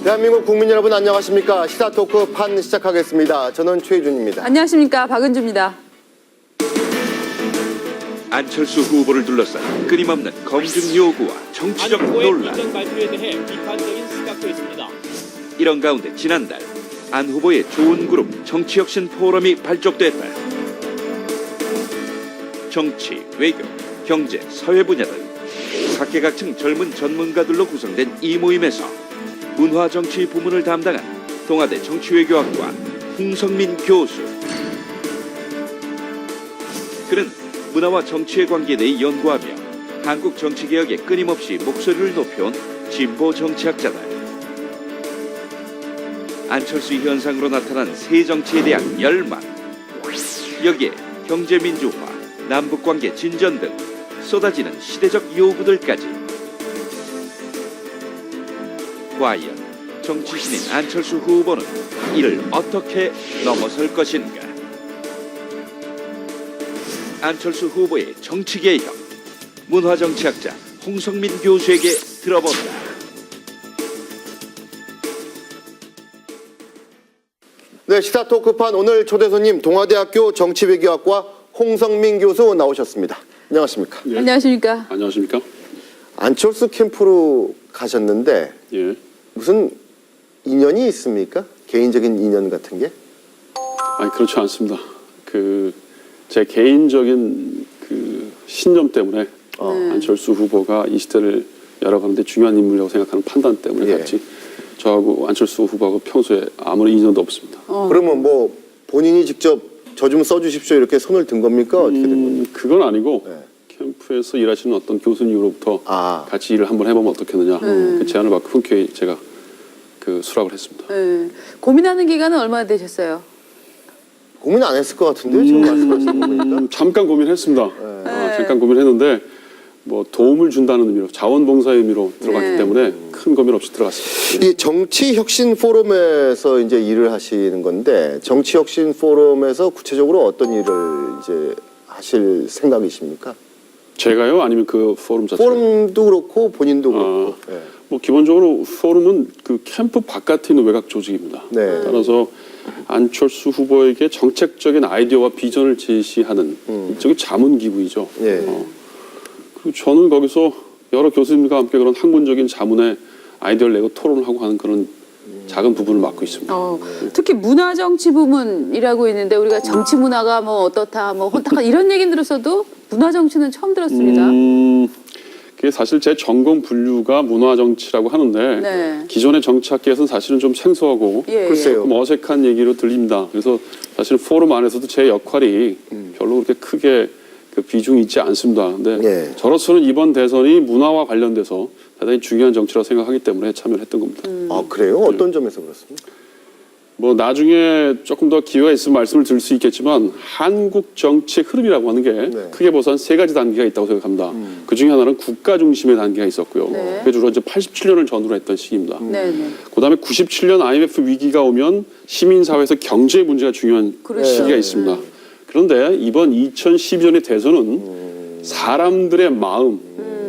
대한민국 국민 여러분 안녕하십니까? 시사토크 판 시작하겠습니다. 저는 최희준입니다. 안녕하십니까? 박은주입니다. 안철수 후보를 둘러싼 끊임없는 검증 요구와 정치적 논란. 발표에 대해 비판적인 시각도 있습니다. 이런 가운데 지난달 안 후보의 좋은 그룹 정치혁신 포럼이 발족됐다. 정치, 외교, 경제, 사회 분야 등 각계각층 젊은 전문가들로 구성된 이 모임에서 문화정치 부문을 담당한 동아대 정치외교학과 홍성민 교수. 그는 문화와 정치의 관계에 대해 연구하며 한국 정치개혁에 끊임없이 목소리를 높여온 진보 정치학자다. 안철수 현상으로 나타난 새 정치에 대한 열망, 여기에 경제민주화, 남북관계 진전 등 쏟아지는 시대적 요구들까지. 과연 정치신인 안철수 후보는 이를 어떻게 넘어설 것인가? 안철수 후보의 정치개혁, 문화정치학자 홍성민 교수에게 들어본다. 네, 시사토크판 오늘 초대 손님 동아대학교 정치외교학과 홍성민 교수 나오셨습니다. 안녕하십니까? 예. 안녕하십니까? 안녕하십니까? 안철수 캠프로 가셨는데 예. 무슨 인연이 있습니까? 개인적인 인연 같은 게? 아니 그렇지 않습니다. 제 개인적인 신념 때문에 안철수 후보가 이 시대를 열어가는데 중요한 인물이라고 생각하는 판단 때문에 예. 같이 저하고 안철수 후보하고 평소에 아무런 인연도 없습니다. 그러면 뭐 본인이 직접 저 좀 써주십시오 이렇게 손을 든 겁니까? 어떻게 된 겁니까? 그건 아니고 네. 캠프에서 일하시는 어떤 교수님으로부터 같이 일을 한번 해보면 어떻겠느냐 그 제안을 받고 흔쾌히 제가 수락을 했습니다. 고민하는 기간은 얼마나 되셨어요? 고민 안 했을 것 같은데 지금 말씀하시는 거 보니까. 잠깐 고민했습니다. 잠깐 고민했는데 뭐 도움을 준다는 의미로 자원봉사의 의미로 들어갔기 때문에 큰 고민 없이 들어갔습니다. 이 정치혁신 포럼에서 이제 일을 하시는 건데 정치혁신 포럼에서 구체적으로 어떤 일을 이제 하실 생각이십니까? 제가요? 아니면 그 포럼 자체요? 포럼도 그렇고 본인도 그렇고. 네. 뭐 기본적으로 포럼은 그 캠프 바깥에 있는 외곽 조직입니다. 네. 따라서 안철수 후보에게 정책적인 아이디어와 비전을 제시하는 일종의 자문기구이죠. 예. 그리고 저는 거기서 여러 교수님과 함께 그런 학문적인 자문에 아이디어를 내고 토론을 하고 하는 그런 작은 부분을 맡고 있습니다. 특히 문화정치 부문이라고 있는데 우리가 정치 문화가 뭐 어떻다, 뭐 혼탁한 이런 얘기는 들었어도 문화정치는 처음 들었습니다. 그게 사실 제 전공 분류가 문화정치라고 하는데 네. 기존의 정치학계에서는 사실은 좀 생소하고 글쎄요. 조금 어색한 얘기로 들립니다. 그래서 사실 포럼 안에서도 제 역할이 별로 그렇게 크게 비중이 있지 않습니다. 근데 저로서는 이번 대선이 문화와 관련돼서 대단히 중요한 정치라고 생각하기 때문에 참여를 했던 겁니다. 아 그래요? 어떤 점에서 그렇습니까? 뭐 나중에 조금 더 기회가 있으면 말씀을 드릴 수 있겠지만 한국 정치의 흐름이라고 하는 게 크게 보선 세 가지 단계가 있다고 생각합니다. 그 중에 하나는 국가 중심의 단계가 있었고요. 그게 주로 이제 87년을 전후로 했던 시기입니다. 그다음에 97년 IMF 위기가 오면 시민사회에서 경제 문제가 중요한 시기가 있습니다. 그런데 이번 2012년의 대선은 사람들의 마음,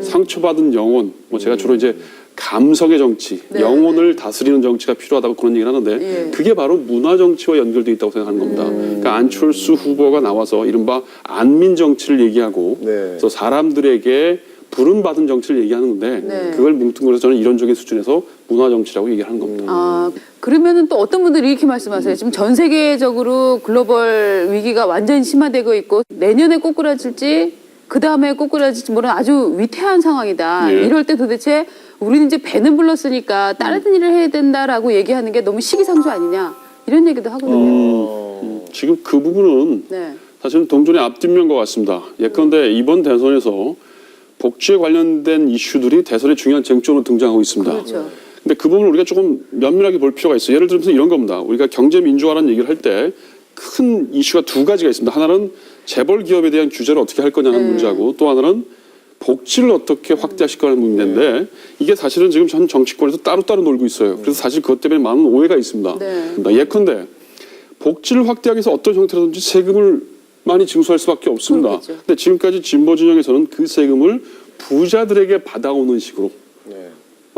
상처받은 영혼, 뭐 제가 주로 이제 감성의 정치, 영혼을 다스리는 정치가 필요하다고 그런 얘기를 하는데 그게 바로 문화정치와 연결되어 있다고 생각하는 겁니다. 그러니까 안철수 후보가 나와서 이른바 안민정치를 얘기하고 그래서 사람들에게 부름받은 정치를 얘기하는 건데 그걸 뭉뚱그려서 저는 이론적인 수준에서 문화정치라고 얘기를 하는 겁니다. 그러면은 또 어떤 분들이 이렇게 말씀하세요. 지금 전 세계적으로 글로벌 위기가 완전히 심화되고 있고 내년에 꼬꾸라질지 그 다음에 꼬꾸라질지 모르는 아주 위태한 상황이다. 이럴 때 도대체 우리는 이제 배는 불렀으니까 다른 일을 해야 된다라고 얘기하는 게 너무 시기상조 아니냐 이런 얘기도 하거든요. 지금 그 부분은 사실은 동전의 앞뒷면과 같습니다. 예컨대 이번 대선에서 복지에 관련된 이슈들이 대선의 중요한 쟁점으로 등장하고 있습니다. 그렇죠. 근데 그 부분을 우리가 조금 면밀하게 볼 필요가 있어요. 예를 들면서 이런 겁니다. 우리가 경제 민주화라는 얘기를 할 때 큰 이슈가 두 가지가 있습니다. 하나는 재벌 기업에 대한 규제를 어떻게 할 거냐는 문제하고 또 하나는 복지를 어떻게 확대하실 거라는 문제인데 이게 사실은 지금 전 정치권에서 따로따로 놀고 있어요. 그래서 사실 그것 때문에 많은 오해가 있습니다. 예컨대 복지를 확대하기 위해서 어떤 형태로든지 세금을 많이 징수할 수밖에 없습니다. 그렇겠죠. 근데 지금까지 진보 진영에서는 그 세금을 부자들에게 받아오는 식으로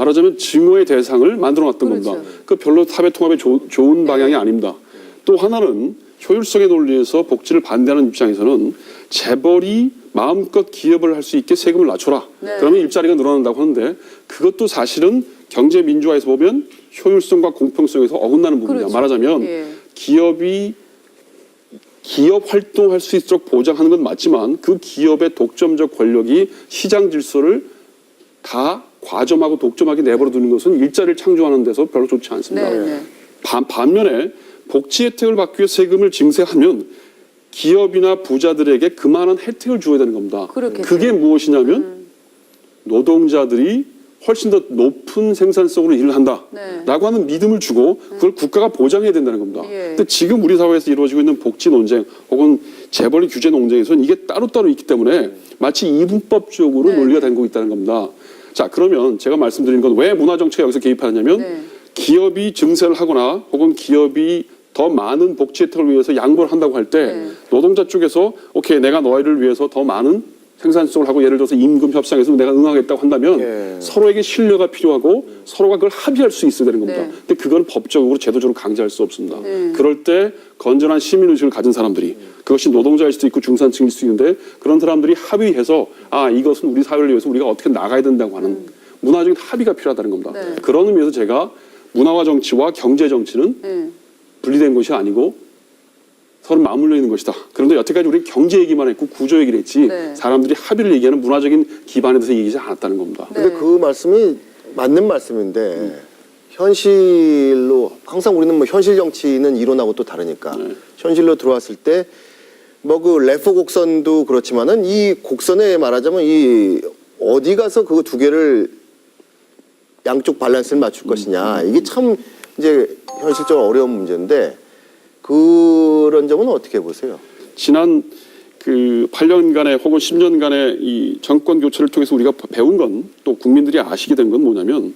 말하자면 증오의 대상을 만들어놨던 그렇죠. 겁니다. 그 별로 사회 통합에 좋은 방향이 아닙니다. 또 하나는 효율성의 논리에서 복지를 반대하는 입장에서는 재벌이 마음껏 기업을 할 수 있게 세금을 낮춰라. 네. 그러면 일자리가 늘어난다고 하는데 그것도 사실은 경제 민주화에서 보면 효율성과 공평성에서 어긋나는 부분이야. 그렇죠. 말하자면 예. 기업 활동할 수 있도록 보장하는 건 맞지만 그 기업의 독점적 권력이 시장 질서를 다 과점하고 독점하게 내버려 두는 것은 일자리를 창조하는 데서 별로 좋지 않습니다. 네, 네. 반면에 복지 혜택을 받기 위해 세금을 증세하면 기업이나 부자들에게 그만한 혜택을 주어야 되는 겁니다. 그렇겠죠. 그게 무엇이냐면 노동자들이 훨씬 더 높은 생산성으로 일을 한다라고 네. 하는 믿음을 주고 그걸 국가가 보장해야 된다는 겁니다. 예. 근데 지금 우리 사회에서 이루어지고 있는 복지 논쟁 혹은 재벌의 규제 논쟁에서는 이게 따로따로 있기 때문에 마치 이분법적으로 네. 논리가 된 거고 있다는 겁니다. 자, 그러면 제가 말씀드린 건 왜 문화정책이 여기서 개입하느냐면 네. 기업이 증세를 하거나 혹은 기업이 더 많은 복지 혜택을 위해서 양보를 한다고 할 때 네. 노동자 쪽에서 오케이 내가 너희를 위해서 더 많은 생산성을 하고 예를 들어서 임금 협상에서 내가 응하겠다고 한다면 예. 서로에게 신뢰가 필요하고 서로가 그걸 합의할 수 있어야 되는 겁니다. 네. 근데 그건 법적으로 제도적으로 강제할 수 없습니다. 네. 그럴 때 건전한 시민의식을 가진 사람들이 그것이 노동자일 수도 있고 중산층일 수도 있는데 그런 사람들이 합의해서 아 이것은 우리 사회를 위해서 우리가 어떻게 나가야 된다고 하는 문화적인 합의가 필요하다는 겁니다. 네. 그런 의미에서 제가 문화와 정치와 경제 정치는 네. 분리된 것이 아니고 서로 맞물려 있는 것이다. 그런데 여태까지 우리는 경제 얘기만 했고 구조 얘기를 했지 네. 사람들이 합의를 얘기하는 문화적인 기반에 대해서 얘기하지 않았다는 겁니다. 네. 근데 그 말씀이 맞는 말씀인데 현실로 항상 우리는 뭐 현실 정치는 이론하고 또 다르니까 네. 현실로 들어왔을 때 뭐 그 래퍼 곡선도 그렇지만은 이 곡선에 말하자면 이 어디 가서 그 두 개를 양쪽 밸런스를 맞출 것이냐 이게 참 이제 현실적으로 어려운 문제인데 그런 점은 어떻게 보세요? 지난 그 8년간의 혹은 10년간의 이 정권 교체를 통해서 우리가 배운 건 또 국민들이 아시게 된 건 뭐냐면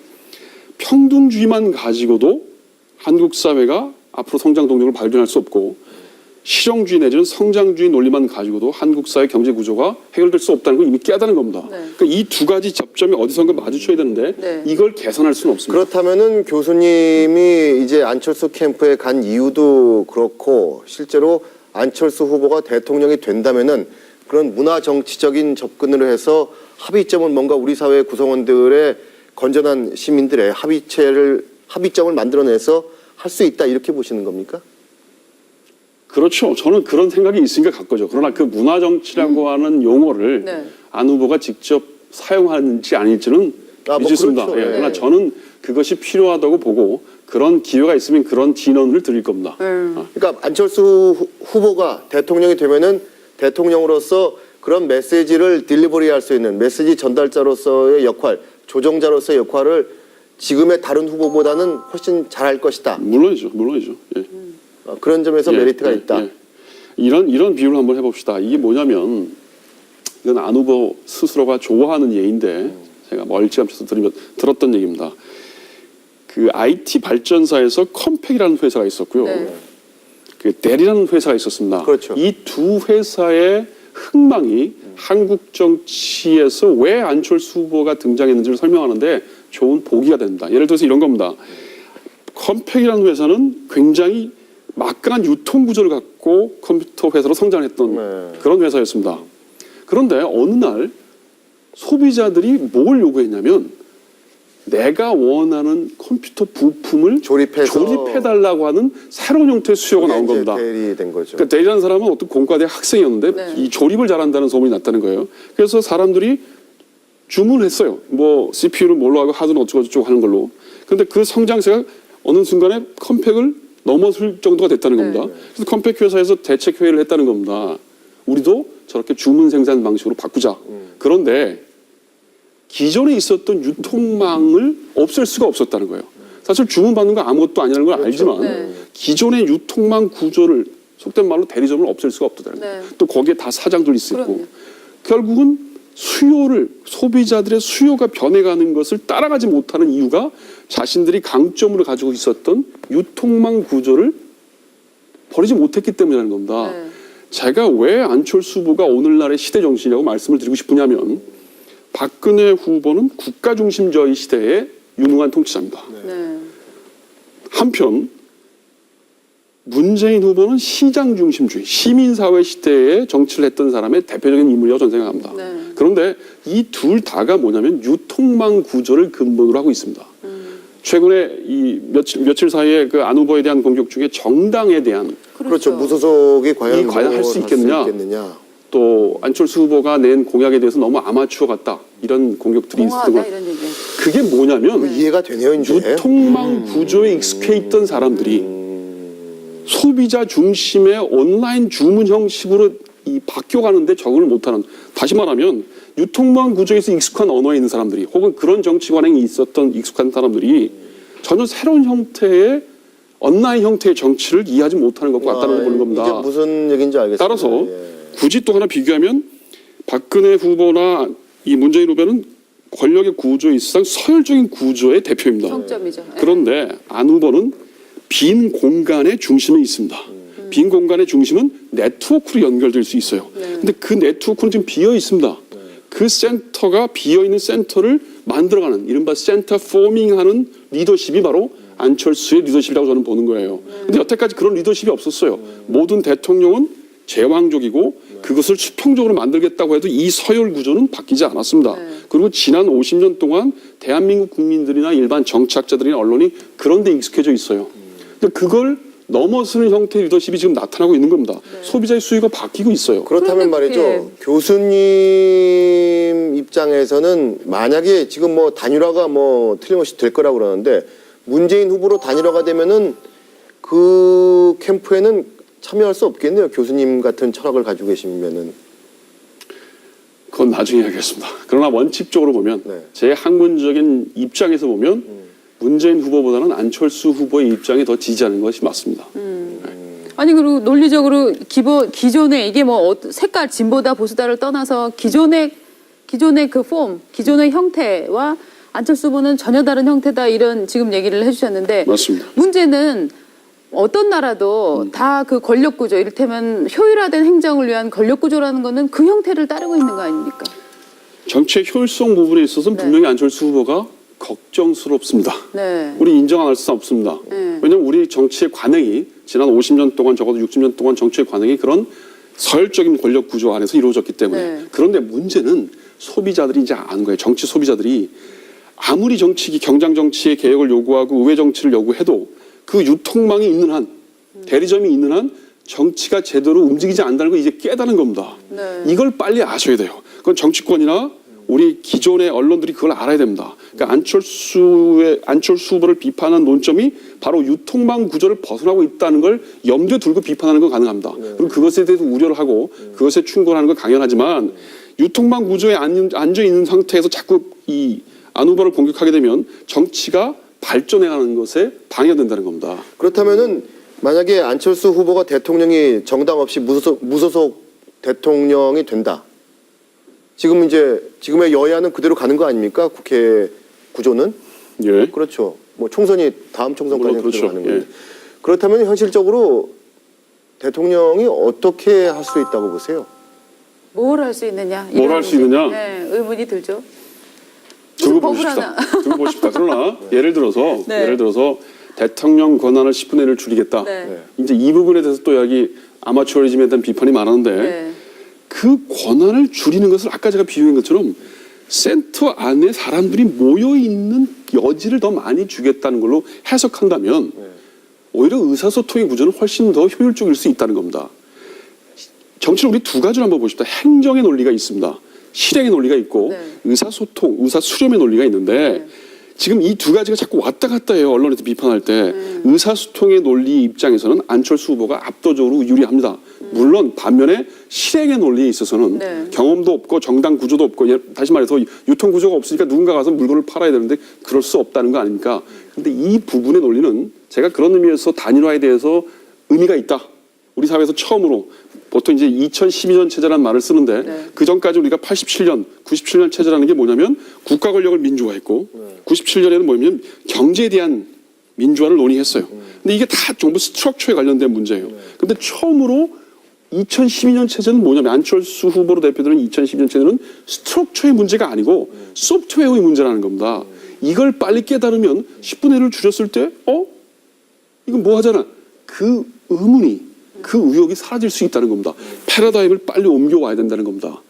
평등주의만 가지고도 한국 사회가 앞으로 성장 동력을 발견할 수 없고 실용주의 내지는 성장주의 논리만 가지고도 한국 사회 경제 구조가 해결될 수 없다는 걸 이미 깨달은 겁니다. 네. 그러니까 이 두 가지 접점이 어디선가 마주쳐야 되는데 네. 이걸 개선할 수는 없습니다. 그렇다면은 교수님이 이제 안철수 캠프에 간 이유도 그렇고 실제로 안철수 후보가 대통령이 된다면은 그런 문화 정치적인 접근을 해서 합의점을 뭔가 우리 사회 구성원들의 건전한 시민들의 합의점을 만들어내서 할 수 있다 이렇게 보시는 겁니까? 그렇죠. 저는 그런 생각이 있으니까 간 거죠. 그러나 그 문화정치라고 하는 용어를 네. 안 후보가 직접 사용하는지 아닐지는 뭐 미지수입니다. 그렇죠. 예. 네. 그러나 저는 그것이 필요하다고 보고 그런 기회가 있으면 그런 진언을 드릴 겁니다. 그러니까 안철수 후보가 대통령이 되면은 대통령으로서 그런 메시지를 딜리버리할 수 있는 메시지 전달자로서의 역할, 조정자로서의 역할을 지금의 다른 후보보다는 훨씬 잘할 것이다. 물론이죠. 예. 그런 점에서 예, 메리트가 예, 있다. 예. 이런 비유를 한번 해봅시다. 이게 뭐냐면 이건 안 후보 스스로가 좋아하는 예인데 제가 멀찌감치 들었던 얘기입니다. 그 IT 발전사에서 컴팩이라는 회사가 있었고요. 네. 그 델이라는 회사가 있었습니다. 그렇죠. 이 두 회사의 흥망이 한국 정치에서 왜 안철수 후보가 등장했는지를 설명하는데 좋은 보기가 된다. 예를 들어서 이런 겁니다. 컴팩이라는 회사는 굉장히 막강한 유통구조를 갖고 컴퓨터 회사로 성장했던 네. 그런 회사였습니다. 그런데 어느 날 소비자들이 뭘 요구했냐면 내가 원하는 컴퓨터 부품을 조립해달라고 하는 새로운 형태의 수요가 나온 겁니다. 대리된 거죠. 그러니까 대리라는 사람은 어떤 공과대 학생이었는데 네. 이 조립을 잘한다는 소문이 났다는 거예요. 그래서 사람들이 주문을 했어요. 뭐 CPU를 뭘로 하고 하드는 어쩌고저쩌고 하는 걸로. 그런데 그 성장세가 어느 순간에 컴팩을 넘어설 정도가 됐다는 겁니다. 그래서 컴팩 회사에서 대책 회의를 했다는 겁니다. 우리도 저렇게 주문 생산 방식으로 바꾸자. 그런데 기존에 있었던 유통망을 없앨 수가 없었다는 거예요. 사실 주문받는 건 아무것도 아니라는 걸 알지만 네. 기존의 유통망 구조를 속된 말로 대리점을 없앨 수가 없다는 거예요. 네. 또 거기에 다 사장들이 있고 그럼요. 결국은 소비자들의 수요가 변해가는 것을 따라가지 못하는 이유가 자신들이 강점으로 가지고 있었던 유통망 구조를 버리지 못했기 때문이라는 겁니다. 네. 제가 왜 안철수 후보가 오늘날의 시대 정신이라고 말씀을 드리고 싶으냐면 박근혜 후보는 국가 중심주의 시대에 유능한 통치자입니다. 네. 한편 문재인 후보는 시장 중심주의, 시민사회 시대에 정치를 했던 사람의 대표적인 인물이라고 저는 생각합니다. 네. 그런데 이 둘 다가 뭐냐면 유통망 구조를 근본으로 하고 있습니다. 최근에 이 며칠 사이에 그 안 후보에 대한 공격 중에 정당에 대한 그렇죠. 무소속이 과연 이 과연 할 수 뭘 있겠느냐? 또 안철수 후보가 낸 공약에 대해서 너무 아마추어 같다 이런 공격들이 있었던 공허하다 것. 이런 얘기. 그게 뭐냐면 이해가 되네요, 이제. 유통망 구조에 익숙해 있던 사람들이 소비자 중심의 온라인 주문 형식으로 이 바뀌어가는데 적응을 못하는, 다시 말하면 유통망 구조에서 익숙한 언어에 있는 사람들이 혹은 그런 정치 관행이 있었던 익숙한 사람들이 전혀 새로운 형태의 온라인 형태의 정치를 이해하지 못하는 것과 같다는 걸 보는 겁니다. 이제 무슨 얘기인지 알겠습니다. 따라서 예. 굳이 또 하나 비교하면 박근혜 후보나 이 문재인 후보는 권력의 구조에 있어서 서열적인 구조의 대표입니다. 정점이죠. 네. 그런데 안 후보는 빈 공간의 중심에 있습니다. 빈 공간의 중심은 네트워크로 연결될 수 있어요. 근데 그 네트워크는 지금 비어 있습니다. 그 센터가 비어 있는 센터를 만들어가는 이른바 센터 포밍하는 리더십이 바로 안철수의 리더십이라고 저는 보는 거예요. 근데 여태까지 그런 리더십이 없었어요. 모든 대통령은 제왕적이고 그것을 수평적으로 만들겠다고 해도 이 서열 구조는 바뀌지 않았습니다. 그리고 지난 50년 동안 대한민국 국민들이나 일반 정치학자들이나 언론이 그런 데 익숙해져 있어요. 근데 그걸 넘어서는 형태의 리더십이 지금 나타나고 있는 겁니다. 소비자의 수요가 바뀌고 있어요. 그렇다면 그런데 말이죠. 교수님 입장에서는 만약에 지금 뭐 단일화가 뭐 틀림없이 될 거라고 그러는데 문재인 후보로 단일화가 되면은 그 캠프에는 참여할 수 없겠네요. 교수님 같은 철학을 가지고 계시면은. 그건 나중에 하겠습니다. 그러나 원칙적으로 보면 네. 제 학문적인 입장에서 보면 문재인 후보보다는 안철수 후보의 입장에 더 지지하는 것이 맞습니다. 아니 그리고 논리적으로 기존에 이게 뭐 색깔 진보다 보수다를 떠나서 기존의 그 폼, 기존의 형태와 안철수 후보는 전혀 다른 형태다 이런 지금 얘기를 해주셨는데 맞습니다. 문제는 어떤 나라도 다 그 권력 구조, 이를테면 효율화된 행정을 위한 권력 구조라는 거는 그 형태를 따르고 있는 거 아닙니까? 정치의 효율성 부분에 있어서는 네. 분명히 안철수 후보가 걱정스럽습니다. 네. 우리 인정 안 할 수 없습니다. 왜냐하면 우리 정치의 관행이 지난 50년 동안 적어도 60년 동안 정치의 관행이 그런 서열적인 권력 구조 안에서 이루어졌기 때문에 네. 그런데 문제는 소비자들이 이제 아는 거예요. 정치 소비자들이 아무리 경장 정치의 개혁을 요구하고 의회 정치를 요구해도 그 유통망이 있는 한 대리점이 있는 한 정치가 제대로 움직이지 않는다는 걸 이제 깨달은 겁니다. 네. 이걸 빨리 아셔야 돼요. 그건 정치권이나 우리 기존의 언론들이 그걸 알아야 됩니다. 그러니까 안철수 후보를 비판한 논점이 바로 유통망 구조를 벗어나고 있다는 걸 염두에 두고 비판하는 건 가능합니다. 그리고 그것에 대해서 우려를 하고 그것에 충고하는 건 당연하지만 유통망 구조에 앉아 있는 상태에서 자꾸 이 안 후보를 공격하게 되면 정치가 발전해가는 것에 방해된다는 겁니다. 그렇다면은 만약에 안철수 후보가 대통령이 정당 없이 무소속 대통령이 된다. 지금 이제 지금의 여야는 그대로 가는 거 아닙니까? 국회 구조는? 예. 그렇죠. 뭐 총선이 다음 총선까지 물론 그렇죠. 그대로 가는 건데. 예. 그렇다면 현실적으로 대통령이 어떻게 할 수 있다고 보세요? 뭘 할 수 있느냐? 뭘 할 수 있느냐? 네, 의문이 들죠. 두고 법을 보십시다. 하나. 두고 보십시다. 그러나 예를 들어서 네. 대통령 권한을 10분의 1을 줄이겠다. 네. 이제 이 부분에 대해서 또 여기 아마추어리즘에 대한 비판이 많았는데 네. 그 권한을 줄이는 것을 아까 제가 비유한 것처럼 센터 안에 사람들이 모여 있는 여지를 더 많이 주겠다는 걸로 해석한다면 오히려 의사소통의 구조는 훨씬 더 효율적일 수 있다는 겁니다. 정치를 우리 두 가지로 한번 보십시다. 행정의 논리가 있습니다. 실행의 논리가 있고 네. 의사소통, 의사수렴의 논리가 있는데 지금 이 두 가지가 자꾸 왔다 갔다 해요. 언론에서 비판할 때. 의사소통의 논리 입장에서는 안철수 후보가 압도적으로 유리합니다. 물론 반면에 실행의 논리에 있어서는 네. 경험도 없고 정당 구조도 없고 다시 말해서 유통 구조가 없으니까 누군가 가서 물건을 팔아야 되는데 그럴 수 없다는 거 아닙니까? 그런데 이 부분의 논리는 제가 그런 의미에서 단일화에 대해서 의미가 있다. 우리 사회에서 처음으로 보통 이제 2012년 체제라는 말을 쓰는데 그 전까지 우리가 87년, 97년 체제라는 게 뭐냐면 국가 권력을 민주화했고 97년에는 뭐냐면 경제에 대한 민주화를 논의했어요. 근데 이게 다 정부 스트럭처에 관련된 문제예요. 근데 처음으로 2012년 체제는 뭐냐면 안철수 후보로 대표되는 2012년 체제는 스트럭처의 문제가 아니고 소프트웨어의 문제라는 겁니다. 이걸 빨리 깨달으면 10분의 1을 줄였을 때 이건 뭐 하잖아. 그 의문이 그 의혹이 사라질 수 있다는 겁니다. 패러다임을 빨리 옮겨와야 된다는 겁니다.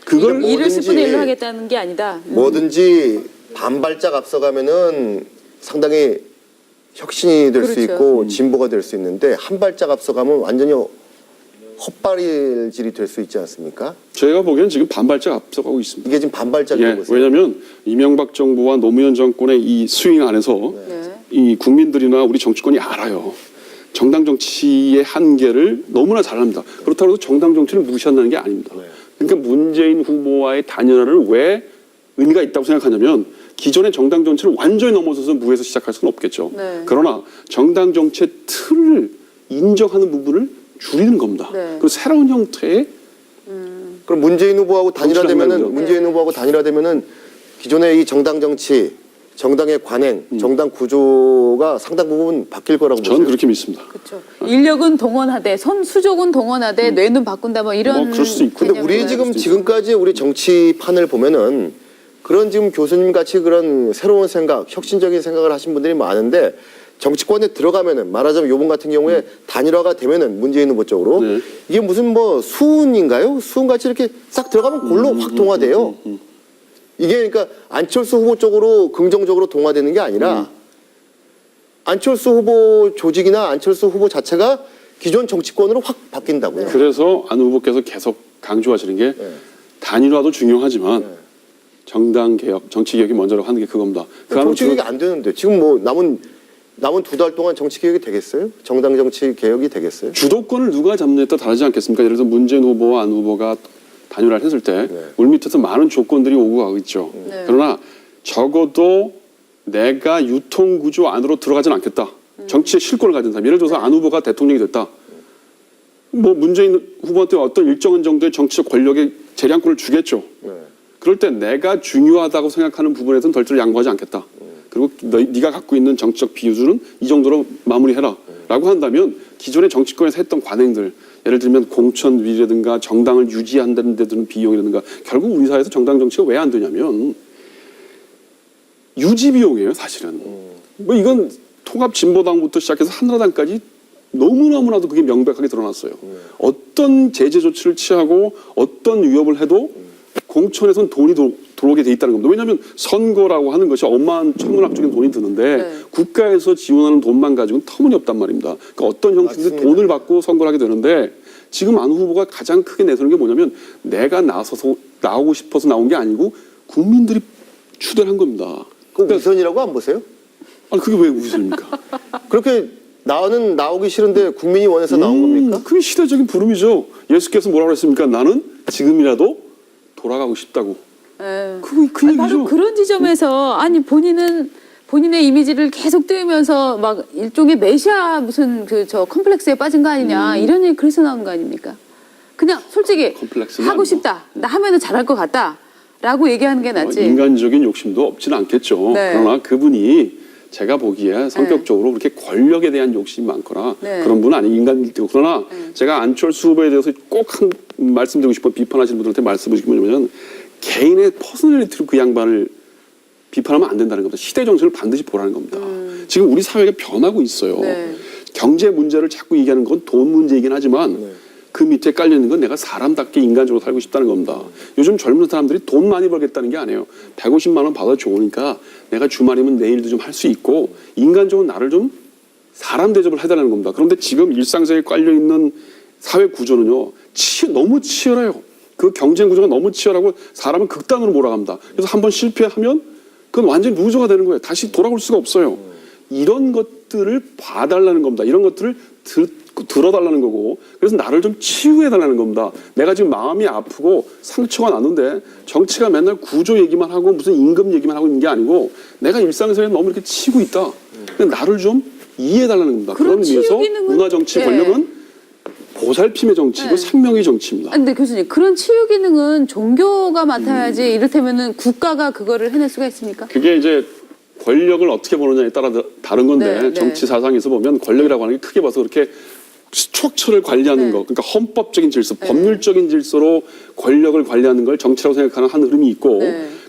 그걸 일을 뭐든지 10분의 1로 하겠다는 게 아니다. 뭐든지 반발짝 앞서가면은 상당히 혁신이 될 수 그렇죠. 있고 진보가 될 수 있는데 한 발짝 앞서가면 완전히 헛발질이 될 수 있지 않습니까? 제가 보기에는 지금 반발짝 앞서가고 있습니다. 이게 지금 반발짝이라고 보세요. 왜냐하면 이명박 정부와 노무현 정권의 이 스윙 안에서 네. 이 국민들이나 우리 정치권이 알아요. 정당 정치의 한계를 너무나 잘 압니다. 그렇다고 해서 정당 정치를 무시한다는 게 아닙니다. 그러니까 문재인 후보와의 단일화를 왜 의미가 있다고 생각하냐면 기존의 정당 정치를 완전히 넘어서서 무에서 시작할 수는 없겠죠. 네. 그러나 정당 정치의 틀을 인정하는 부분을 줄이는 겁니다. 네. 그리고 새로운 형태의 그럼 문재인 후보하고 단일화되면은 정치를 문재인 후보하고 단일화되면은 기존의 이 정당 정치, 정당의 관행, 정당 구조가 상당 부분 바뀔 거라고 보세요. 저는 그렇게 믿습니다. 그렇죠. 인력은 동원하되 수족은 동원하되 뇌는 바꾼다 뭐 이런. 뭐 그럴 수도 있고. 근데 우리 지금까지 우리 정치판을 보면은 그런 지금 교수님 같이 그런 새로운 생각, 혁신적인 생각을 하신 분들이 많은데 정치권에 들어가면은 말하자면 요번 같은 경우에 단일화가 되면은 문재인 후보 쪽으로 네. 이게 무슨 뭐 수은인가요? 수은같이 이렇게 싹 들어가면 골로 확 동화돼요. 이게 그러니까 안철수 후보 쪽으로 긍정적으로 동화되는 게 아니라 안철수 후보 조직이나 안철수 후보 자체가 기존 정치권으로 확 바뀐다고요. 그래서 안 후보께서 계속 강조하시는 게 단일화도 중요하지만 정당 개혁, 정치 개혁이 먼저라고 하는 게 그겁니다. 정치 개혁이 안 되는데 지금 뭐 남은 2달 동안 정치 개혁이 되겠어요? 정당 정치 개혁이 되겠어요? 주도권을 누가 잡느냐에 따라 다르지 않겠습니까? 예를 들어서 문재인 후보와 안 후보가 단일화를 했을 때 물밑에서 많은 조건들이 오고 가고 있죠. 네. 그러나 적어도 내가 유통구조 안으로 들어가진 않겠다. 정치의 실권을 가진 사람. 예를 들어서 안 후보가 대통령이 됐다. 뭐 문재인 후보한테 어떤 일정한 정도의 정치적 권력의 재량권을 주겠죠. 그럴 때 내가 중요하다고 생각하는 부분에서는 덜 양보하지 않겠다. 그리고 네가 갖고 있는 정치적 비유수는 이 정도로 마무리해라. 라고 한다면 기존의 정치권에서 했던 관행들, 예를 들면 공천위라든가 정당을 유지한다는 데 드는 비용이라든가 결국 우리 사회에서 정당 정치가 왜 안 되냐면 유지 비용이에요, 사실은. 뭐 이건 통합진보당부터 시작해서 한나라당까지 너무나도 그게 명백하게 드러났어요. 어떤 제재 조치를 취하고 어떤 위협을 해도 공천에선 돈이 들어오게 돼 있다는 겁니다. 왜냐하면 선거라고 하는 것이 어마한 천문학적인 돈이 드는데 국가에서 지원하는 돈만 가지고는 터무니없단 말입니다. 그러니까 어떤 형식이든 돈을 받고 선거를 하게 되는데 지금 안 후보가 가장 크게 내세우는 게 뭐냐면 내가 나서서 나오고 싶어서 나온 게 아니고 국민들이 추대한 겁니다. 그럼 위선이라고 안 보세요? 아니 그게 왜 우선입니까? 그렇게 나는 나오기 싫은데 국민이 원해서 나온 겁니까? 그게 시대적인 부름이죠. 예수께서 뭐라고 했습니까? 나는 지금이라도 돌아가고 싶다고. 그 얘기죠. 바로 그런 지점에서 아니 본인의 이미지를 계속 띄우면서 막 일종의 메시아 무슨 저 컴플렉스에 빠진 거 아니냐 이런 얘기 그래서 나온 거 아닙니까? 그냥 솔직히 컴플렉스는 하고 아니고. 싶다. 나 하면은 잘할 것 같다라고 얘기하는 게 낫지. 인간적인 욕심도 없지는 않겠죠. 네. 그러나 그분이 제가 보기에 성격적으로 그렇게 권력에 대한 욕심이 많거나 네. 그런 분은 아니 인간일 때고 그러나 제가 안철수 후보에 대해서 꼭 한 말씀드리고 싶어 비판하시는 분들한테 말씀드리고 싶은 게 뭐냐면 개인의 퍼스널리티로 그 양반을 비판하면 안 된다는 겁니다. 시대 정신을 반드시 보라는 겁니다. 지금 우리 사회가 변하고 있어요. 네. 경제 문제를 자꾸 얘기하는 건 돈 문제이긴 하지만 그 밑에 깔려 있는 건 내가 사람답게 인간적으로 살고 싶다는 겁니다. 요즘 젊은 사람들이 돈 많이 벌겠다는 게 아니에요. 150만 원 받아 좋으니까 내가 주말이면 내일도 좀 할 수 있고 인간적으로 나를 좀 사람 대접을 해달라는 겁니다. 그런데 지금 일상생활에 깔려 있는 사회 구조는요 너무 치열해요. 그 경쟁 구조가 너무 치열하고 사람은 극단으로 몰아갑니다. 그래서 한번 실패하면 그건 완전히 루저가 되는 거예요. 다시 돌아올 수가 없어요. 이런 것들을 봐달라는 겁니다. 이런 것들을 들어달라는 거고 그래서 나를 좀 치유해달라는 겁니다. 내가 지금 마음이 아프고 상처가 났는데 정치가 맨날 구조 얘기만 하고 무슨 임금 얘기만 하고 있는 게 아니고 내가 일상생활에 너무 이렇게 치고 있다. 나를 좀 이해해달라는 겁니다. 그런 의미에서 문화정치 권력은 보살핌의 정치이고 생명의 정치입니다. 근데 교수님 그런 치유 기능은 종교가 맡아야지 이를테면은 국가가 그거를 해낼 수가 있습니까? 그게 이제 권력을 어떻게 보느냐에 따라 다른 건데 네, 정치 사상에서 보면 권력이라고 하는 게 크게 봐서 그렇게 스트럭처를 관리하는 거 그러니까 헌법적인 질서, 법률적인 질서로 권력을 관리하는 걸 정치라고 생각하는 한 흐름이 있고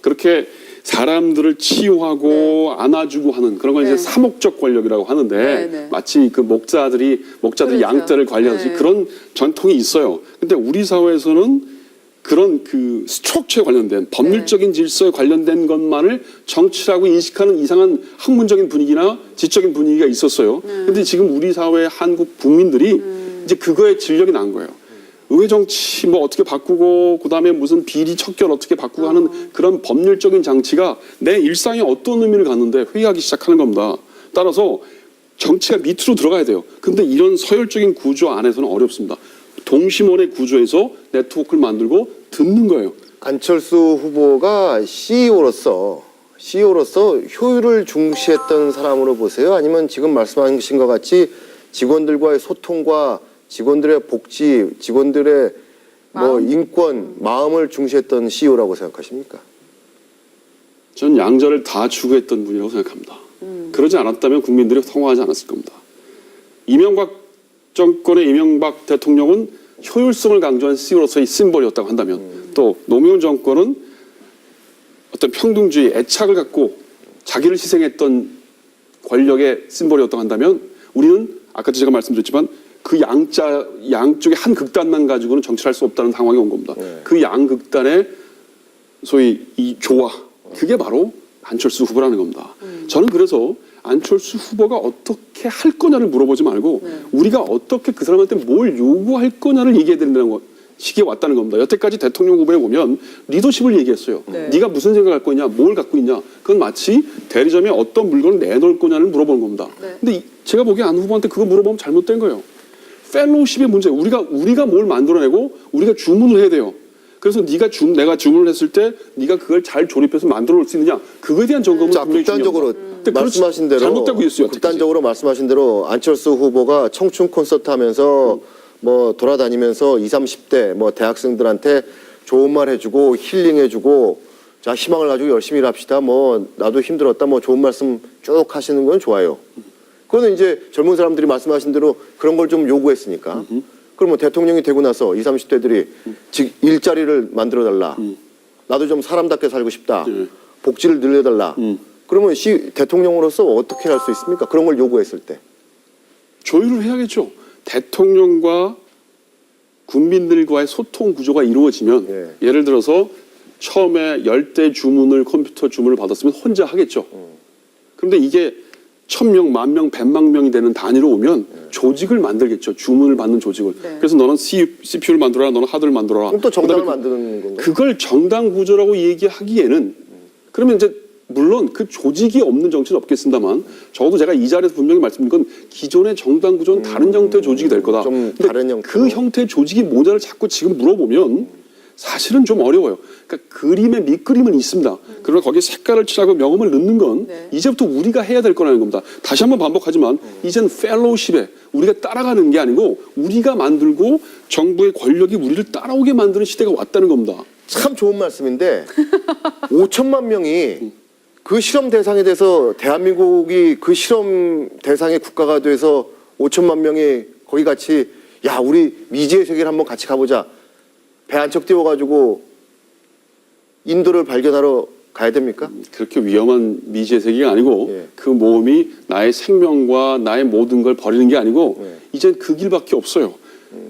그렇게 사람들을 치유하고 안아주고 하는 그런 걸 네. 이제 사목적 권력이라고 하는데 네, 네. 마치 그 목자들이 그렇죠. 양떼를 관리하듯이 네. 그런 전통이 있어요. 근데 우리 사회에서는 그런 그 스트럭처에 관련된 법률적인 질서에 관련된 것만을 정치라고 인식하는 이상한 학문적인 분위기나 지적인 분위기가 있었어요. 근데 지금 우리 사회 한국 국민들이 이제 그거에 진력이 난 거예요. 의회 정치 뭐 어떻게 바꾸고 그다음에 무슨 비리 척결 어떻게 바꾸고 하는 그런 법률적인 장치가 내 일상에 어떤 의미를 갖는데 회의하기 시작하는 겁니다. 따라서 정치가 밑으로 들어가야 돼요. 근데 이런 서열적인 구조 안에서는 어렵습니다. 동심원의 구조에서 네트워크를 만들고 듣는 거예요. 안철수 후보가 CEO로서 효율을 중시했던 사람으로 보세요? 아니면 지금 말씀하신 것 같이 직원들과의 소통과 직원들의 복지, 직원들의 인권, 마음을 중시했던 CEO라고 생각하십니까? 저는 양자를 다 추구했던 분이라고 생각합니다. 그러지 않았다면 국민들이 성화하지 않았을 겁니다. 이명박 정권의 이명박 대통령은 효율성을 강조한 CEO로서의 심벌이었다고 한다면 또 노무현 정권은 어떤 평등주의, 애착을 갖고 자기를 희생했던 권력의 심벌이었다고 한다면 우리는 아까도 제가 말씀드렸지만 그 양쪽의 한 극단만 가지고는 정치를 할 수 없다는 상황이 온 겁니다. 그 양극단의 소위 이 조화, 그게 바로 안철수 후보라는 겁니다. 저는 그래서 안철수 후보가 어떻게 할 거냐를 물어보지 말고 우리가 어떻게 그 사람한테 뭘 요구할 거냐를 얘기해야 된다는 시기에 왔다는 겁니다. 여태까지 대통령 후보에 보면 리더십을 얘기했어요. 네가 무슨 생각할 거냐, 뭘 갖고 있냐. 그건 마치 대리점에 어떤 물건을 내놓을 거냐를 물어보는 겁니다. 근데 제가 보기에 안 후보한테 그거 물어보면 잘못된 거예요. 펠로우십의 문제. 우리가 뭘 만들어내고 우리가 주문을 해야 돼요. 그래서 내가 주문을 했을 때 네가 그걸 잘 조립해서 만들어 올 수 있느냐. 그거에 대한 점검은 자, 분명히 극단적으로 중요합니다. 말씀하신 대로 잘못되고 있어요. 극단적으로 말씀하신 대로 안철수 후보가 청춘 콘서트 하면서 뭐 돌아다니면서 20, 30대 뭐 대학생들한테 좋은 말 해주고 힐링해주고 자 희망을 가지고 열심히 일합시다. 뭐 나도 힘들었다. 뭐 좋은 말씀 쭉 하시는 건 좋아요. 그거는 이제 젊은 사람들이 말씀하신 대로 그런 걸 좀 요구했으니까. 그러면 대통령이 되고 나서 20, 30대들이 즉 일자리를 만들어달라. 나도 좀 사람답게 살고 싶다. 복지를 늘려달라. 그러면 대통령으로서 어떻게 할 수 있습니까? 그런 걸 요구했을 때. 조율을 해야겠죠. 대통령과 국민들과의 소통 구조가 이루어지면 예를 들어서 처음에 10대 주문을 컴퓨터 주문을 받았으면 혼자 하겠죠. 그런데 이게 1000명, 10,000명, 100만 명이 되는 단위로 오면 조직을 만들겠죠. 주문을 받는 조직을. 그래서 너는 CPU를 만들어라, 너는 하드를 만들어라. 그럼 또 정당을 만드는 건가요? 그걸 정당 구조라고 얘기하기에는 그러면 이제 물론 그 조직이 없는 정치는 없겠습니다만 적어도 제가 이 자리에서 분명히 말씀드린 건 기존의 정당 구조는 다른 형태의 조직이 될 거다. 좀 근데 다른 형태로. 그 형태의 조직이 뭐냐를 자꾸 지금 물어보면 사실은 좀 어려워요. 그러니까 그림의 밑그림은 있습니다. 그러나 거기에 색깔을 칠하고 명음을 넣는 건 이제부터 우리가 해야 될 거라는 겁니다. 다시 한번 반복하지만 이젠 펠로우십에 우리가 따라가는 게 아니고 우리가 만들고 정부의 권력이 우리를 따라오게 만드는 시대가 왔다는 겁니다. 참 좋은 말씀인데 5천만 명이 그 실험 대상에 대해서 대한민국이 그 실험 대상의 국가가 돼서 5천만 명이 거기 같이 야 우리 미지의 세계를 한번 같이 가보자. 배 한 척 띄워가지고 인도를 발견하러 가야 됩니까? 그렇게 위험한 미지의 세계가 아니고 예. 그 모험이 나의 생명과 나의 모든 걸 버리는 게 아니고 이젠 그 길밖에 없어요.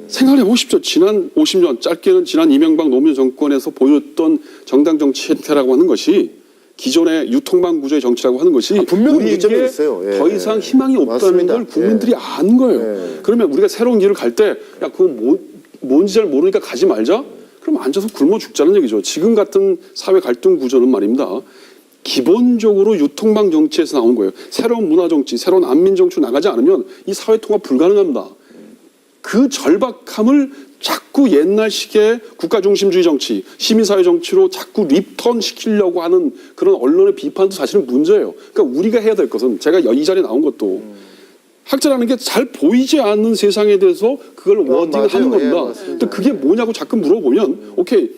생각해 보십시오. 지난 50년, 짧게는 지난 이명박 노무현 정권에서 보였던 정당 정치 형태라고 하는 것이 기존의 유통망 구조의 정치라고 하는 것이 분명히 우리에게 문제점이 있어요. 예. 더 이상 희망이 없다는 맞습니다. 걸 국민들이 아는 거예요. 그러면 우리가 새로운 길을 갈 때 야 그거 뭔지 잘 모르니까 가지 말자? 그럼 앉아서 굶어 죽자는 얘기죠. 지금 같은 사회 갈등 구조는 말입니다. 기본적으로 유통망 정치에서 나온 거예요. 새로운 문화 정치, 새로운 안민 정치로 나가지 않으면 이 사회 통합 불가능합니다. 그 절박함을 자꾸 옛날식의 국가중심주의 정치, 시민사회 정치로 자꾸 리턴 시키려고 하는 그런 언론의 비판도 사실은 문제예요. 그러니까 우리가 해야 될 것은 제가 이 자리에 나온 것도 학자라는 게 잘 보이지 않는 세상에 대해서 그걸 워딩을 하는 겁니다. 근데 그게 뭐냐고 자꾸 물어보면 오케이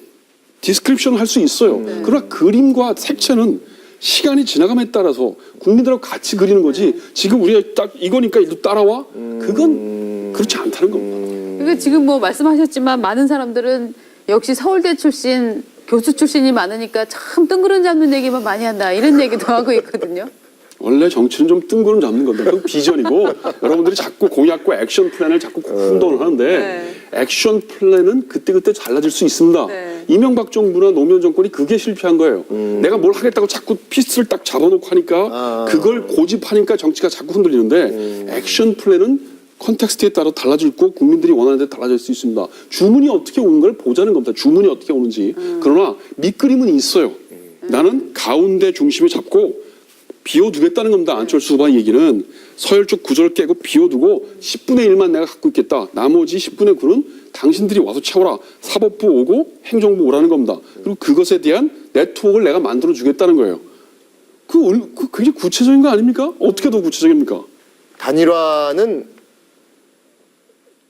디스크립션을 할 수 있어요. 그러나 그림과 색채는 시간이 지나감에 따라서 국민들하고 같이 그리는 거지 지금 우리가 딱 이거니까 이도 따라와? 그건 그렇지 않다는 겁니다. 그러니까 지금 뭐 말씀하셨지만 많은 사람들은 역시 서울대 출신 교수 출신이 많으니까 참 뜬구름 잡는 얘기만 많이 한다 이런 얘기도 하고 있거든요. 원래 정치는 좀 뜬구름 잡는 건데 그건 비전이고 여러분들이 자꾸 공약과 액션 플랜을 자꾸 혼돈을 하는데 네. 액션 플랜은 그때그때 달라질 수 있습니다. 네. 이명박 정부나 노무현 정권이 그게 실패한 거예요. 내가 뭘 하겠다고 자꾸 피스를 딱 잡아놓고 하니까 그걸 고집하니까 정치가 자꾸 흔들리는데 액션 플랜은 컨텍스트에 따라 달라질 거 국민들이 원하는 데 달라질 수 있습니다. 주문이 어떻게 오는 걸 보자는 겁니다. 주문이 어떻게 오는지. 그러나 밑그림은 있어요. 나는 가운데 중심을 잡고 비워두겠다는 겁니다. 안철수 후보의 얘기는 서열적 구조를 깨고 비워두고 10분의 1만 내가 갖고 있겠다. 나머지 10분의 9는 당신들이 와서 채워라. 사법부 오고 행정부 오라는 겁니다. 그리고 그것에 대한 네트워크를 내가 만들어주겠다는 거예요. 그 굉장히 구체적인 거 아닙니까? 어떻게 더 구체적입니까? 단일화는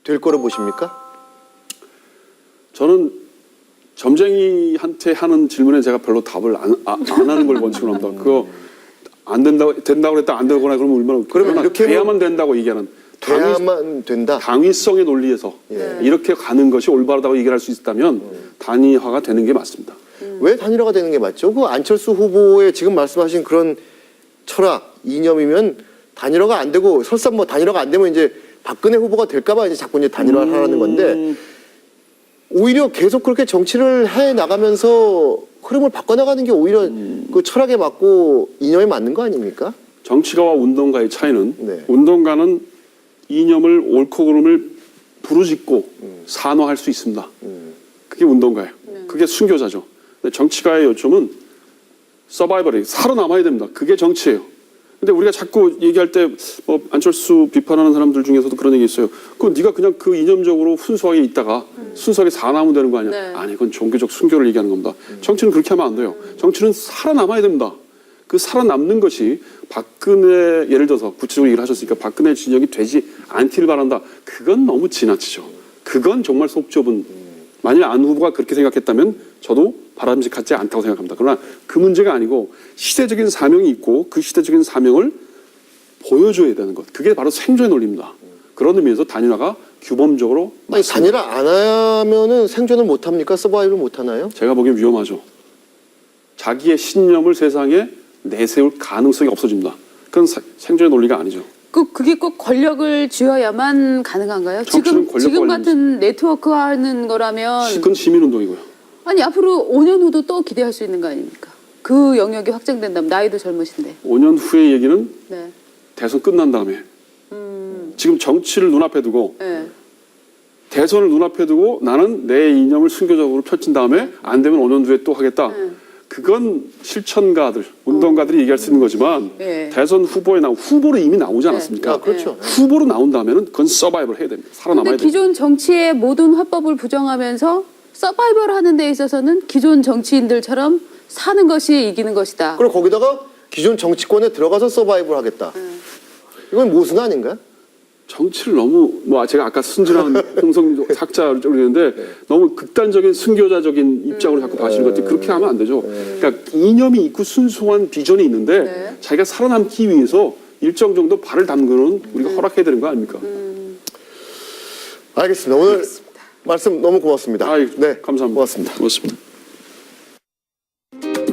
될 거로 보십니까? 저는 점쟁이한테 하는 질문에 제가 별로 답을 안 하는 걸 원칙으로 합니다. 그거 안 된다고 그랬다 안 되거나 그러면 얼마나 그러면 이렇게 돼야만 된다고 얘기하는 돼야만 된다. 당위성의 논리에서 이렇게 가는 것이 올바르다고 얘기할 수 있다면 단일화가 되는 게 맞습니다. 왜 단일화가 되는 게 맞죠? 그 안철수 후보의 지금 말씀하신 그런 철학, 이념이면 단일화가 안 되고 설사 뭐 단일화가 안 되면 이제 박근혜 후보가 될까봐 이제 자꾸 이제 단일화를 하라는 건데 오히려 계속 그렇게 정치를 해 나가면서 흐름을 바꿔나가는 게 오히려 그 철학에 맞고 이념에 맞는 거 아닙니까? 정치가와 운동가의 차이는 네. 운동가는 이념을 옳고 그름을 부르짖고 산화할 수 있습니다. 그게 운동가예요. 그게 순교자죠. 근데 정치가의 요점은 서바이벌이 살아남아야 됩니다. 그게 정치예요. 근데 우리가 자꾸 얘기할 때 뭐 안철수 비판하는 사람들 중에서도 그런 얘기 있어요. 그건 네가 그냥 그 이념적으로 순수하게 있다가 순수하게 살아남으면 되는 거 아니야? 네. 아니 그건 종교적 순교를 얘기하는 겁니다. 정치는 그렇게 하면 안 돼요. 정치는 살아남아야 됩니다. 그 살아남는 것이 박근혜 예를 들어서 구체적으로 얘기를 하셨으니까 박근혜 진영이 되지 않기를 바란다. 그건 너무 지나치죠. 그건 정말 속 좁은 만일 안 후보가 그렇게 생각했다면 저도 바람직하지 않다고 생각합니다. 그러나 그 문제가 아니고 시대적인 사명이 있고 그 시대적인 사명을 보여줘야 되는 것. 그게 바로 생존의 논리입니다. 그런 의미에서 단일화가 규범적으로 아니, 단일화 안 하면은 생존을 못 합니까? 서바이벌 못 하나요? 제가 보기엔 위험하죠. 자기의 신념을 세상에 내세울 가능성이 없어집니다. 그건 생존의 논리가 아니죠. 그게 꼭 권력을 쥐어야만 가능한가요? 정치는 권력과 지금 관련이 같은 네트워크하는 거라면 그건 시민운동이고요. 아니 앞으로 5년 후도 또 기대할 수 있는 거 아닙니까? 그 영역이 확장된다면 나이도 젊으신데. 5년 후의 얘기는 네. 대선 끝난 다음에 지금 정치를 눈앞에 두고 네. 대선을 눈앞에 두고 나는 내 이념을 순교적으로 펼친 다음에 안 되면 5년 뒤에 또 하겠다. 그건 실천가들, 운동가들이 얘기할 수 있는 거지만 네. 대선 후보에 후보로 이미 나오지 않았습니까? 아, 그렇죠. 후보로 나온 다음에는 그건 서바이벌 해야 됩니다. 살아남아야 근데 됩니다. 기존 정치의 모든 화법을 부정하면서 서바이벌 하는 데 있어서는 기존 정치인들처럼 사는 것이 이기는 것이다. 그리고 거기다가 기존 정치권에 들어가서 서바이벌 하겠다. 이건 모순 아닌가요? 정치를 너무 제가 아까 순진한 홍성 학자를 그랬는데 너무 극단적인 순교자적인 입장으로 자꾸 봐시는 것들 그렇게 하면 안 되죠. 그러니까 이념이 있고 순수한 비전이 있는데 네. 자기가 살아남기 위해서 일정 정도 발을 담그는 우리가 허락해야 되는 거 아닙니까? 알겠습니다. 오늘 말씀 너무 고맙습니다. 아이, 네, 감사합니다. 고맙습니다. 고맙습니다.